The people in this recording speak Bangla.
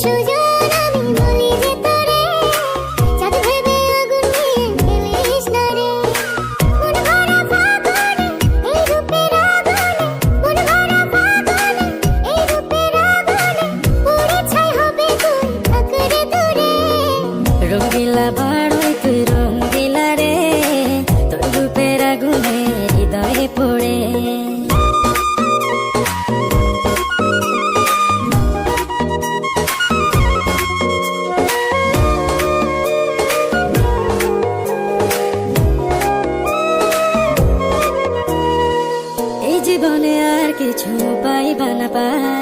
সুজন আমি বলি যে তোরে, চাঁদ ভেবে আগুন নিয়ে খেলিস না রে। মন ভরা ফাগুনে এই রূপের আগুনে, মন ভরা ফাগুনে এই রূপের আগুনে, পুড়ে ছাই হবে তুই থাক রে দূরে। রঙ্গিলা বাড়ই তুই রঙ্গিলা রে, তোর রূপের আগুনে হৃদয়ে পড়ে। এই জীবনে আর কিছু পাইবা না পাই।